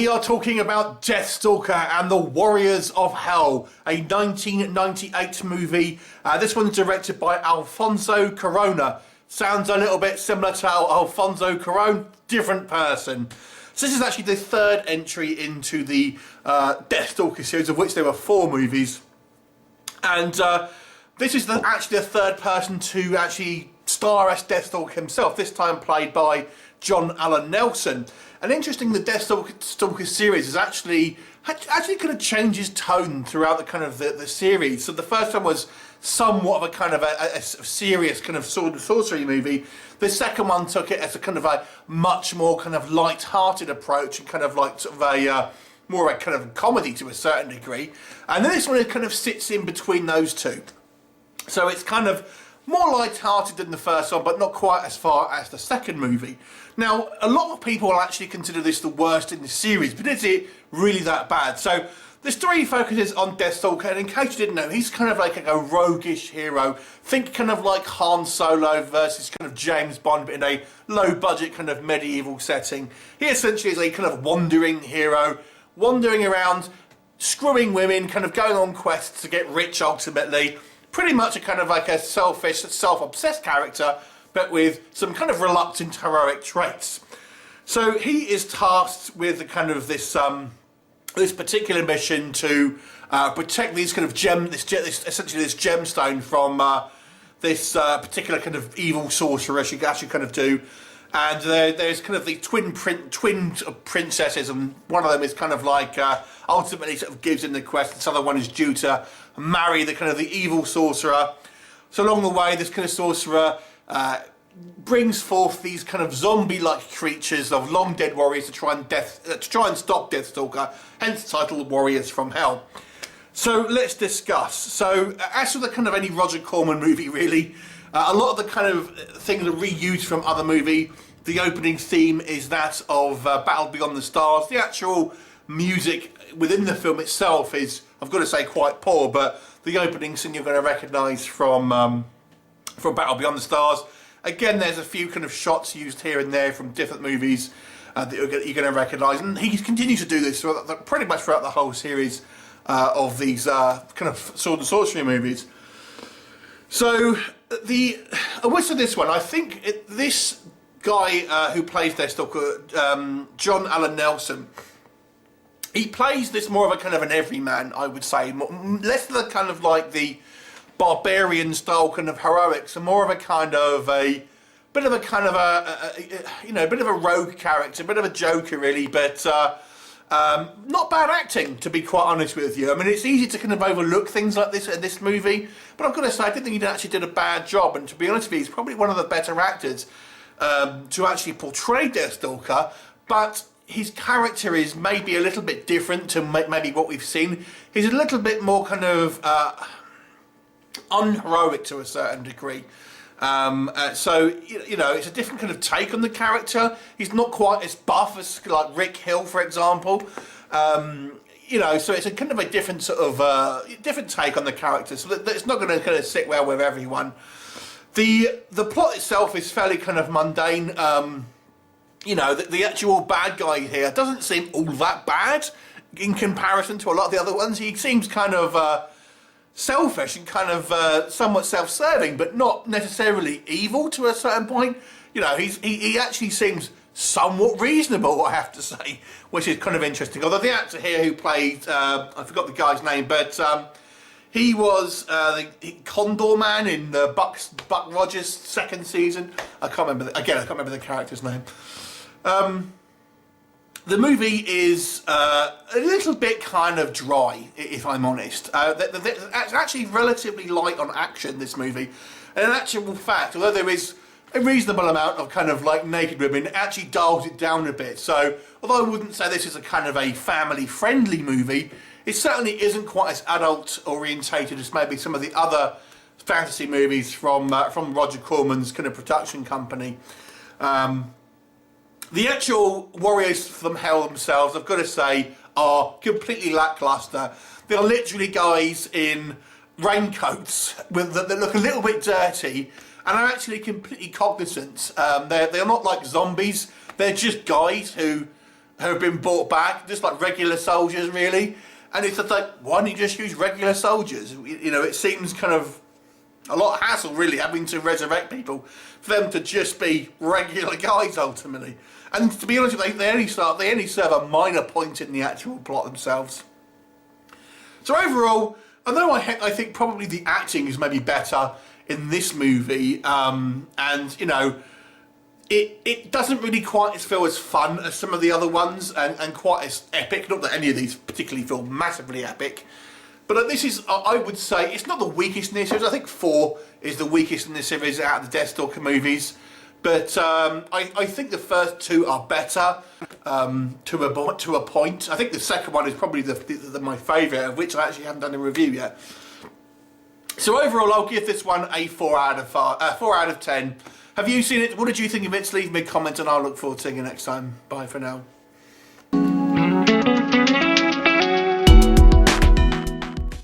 We are talking about Deathstalker and the Warriors of Hell, a 1998 movie. This one's directed by Alfonso Cuarón. Sounds a little bit similar to Alfonso Cuarón, different person. So this is actually the third entry into the Deathstalker series, of which there were 4 movies. And this is actually the third person to actually star as Deathstalker himself, this time played by John Allen Nelson. And interesting, the Deathstalker series is actually kind of changes tone throughout the series. So the first one was somewhat of a kind of a serious kind of sword and sorcery movie. The second one took it as a kind of a much more kind of light-hearted approach and kind of like sort of a more of a kind of comedy to a certain degree. And then this one kind of sits in between those two. So it's kind of more light-hearted than the first one, but not quite as far as the second movie. Now, a lot of people will actually consider this the worst in the series, but is it really that bad? So the story focuses on Deathstalker, and in case you didn't know, he's kind of like a roguish hero. Think kind of like Han Solo versus kind of James Bond, but in a low-budget kind of medieval setting. He essentially is a kind of wandering hero, wandering around, screwing women, kind of going on quests to get rich ultimately. Pretty much a kind of like a selfish, self-obsessed character, but with some kind of reluctant heroic traits. So he is tasked with the kind of this particular mission to protect these kind of essentially this gemstone from this particular kind of evil sorcerer she actually kind of do. And there's kind of the twin princesses, and one of them is kind of like ultimately sort of gives in the quest. This other one is due to marry the kind of the evil sorcerer. So along the way, this kind of sorcerer brings forth these kind of zombie-like creatures of long dead warriors to try and stop Deathstalker, hence the title Warriors from Hell. So let's discuss. So as for the kind of any Roger Corman movie, really, a lot of the kind of things are reused from other movie. The opening theme is that of Battle Beyond the Stars. The actual music within the film itself is, I've got to say, quite poor, but the opening scene you're going to recognise from Battle Beyond the Stars. Again, there's a few kind of shots used here and there from different movies that you're going to recognise, and he continues to do this pretty much throughout the whole series of these kind of sword and sorcery movies. So with this one, I think this guy who plays Deathstalker, John Allen Nelson, he plays this more of a kind of an everyman, I would say, less the kind of like the barbarian style kind of heroics, and more of a kind of a bit of a rogue character, a bit of a joker really, but not bad acting, to be quite honest with you. I mean, it's easy to kind of overlook things like this in this movie, but I've got to say, I didn't think he actually did a bad job, and to be honest with you, he's probably one of the better actors to actually portray Deathstalker, but his character is maybe a little bit different to maybe what we've seen. He's a little bit more kind of unheroic to a certain degree. So, you know, it's a different kind of take on the character. He's not quite as buff as like Rick Hill, for example. You know, so it's a kind of a different sort of different take on the character. So it's not going to kind of sit well with everyone. The plot itself is fairly kind of mundane. You know, the actual bad guy here doesn't seem all that bad in comparison to a lot of the other ones. He seems kind of selfish and kind of somewhat self-serving, but not necessarily evil to a certain point. You know, he actually seems somewhat reasonable, I have to say, which is kind of interesting. Although the actor here who played, I forgot the guy's name, but he was the Condor Man in the Buck Rogers second season. I can't remember the character's name. The movie is a little bit kind of dry, if I'm honest. It's actually relatively light on action, this movie. And in actual fact, although there is a reasonable amount of kind of like naked women, it actually dials it down a bit. So, although I wouldn't say this is a kind of a family-friendly movie, it certainly isn't quite as adult-orientated as maybe some of the other fantasy movies from Roger Corman's kind of production company. The actual Warriors from Hell themselves, I've got to say, are completely lackluster. They are literally guys in raincoats that look a little bit dirty and are actually completely cognizant. They're not like zombies. They're just guys who who have been brought back, just like regular soldiers, really. And it's just like, why don't you just use regular soldiers? You know, it seems kind of a lot of hassle, really, having to resurrect people for them to just be regular guys, ultimately. And to be honest with you, they only serve a minor point in the actual plot themselves. So overall, although I think probably the acting is maybe better in this movie, and you know, it doesn't really quite feel as fun as some of the other ones, and quite as epic. Not that any of these particularly feel massively epic, but this is, I would say, it's not the weakest in this series. I think 4 is the weakest in this series out of the Deathstalker movies. But I think the first 2 are better to a point. I think the second one is probably my favourite, of which I actually haven't done a review yet. So overall, I'll give this one a 4 out of 10. Have you seen it? What did you think of it? Leave me a comment and I'll look forward to seeing you next time. Bye for now.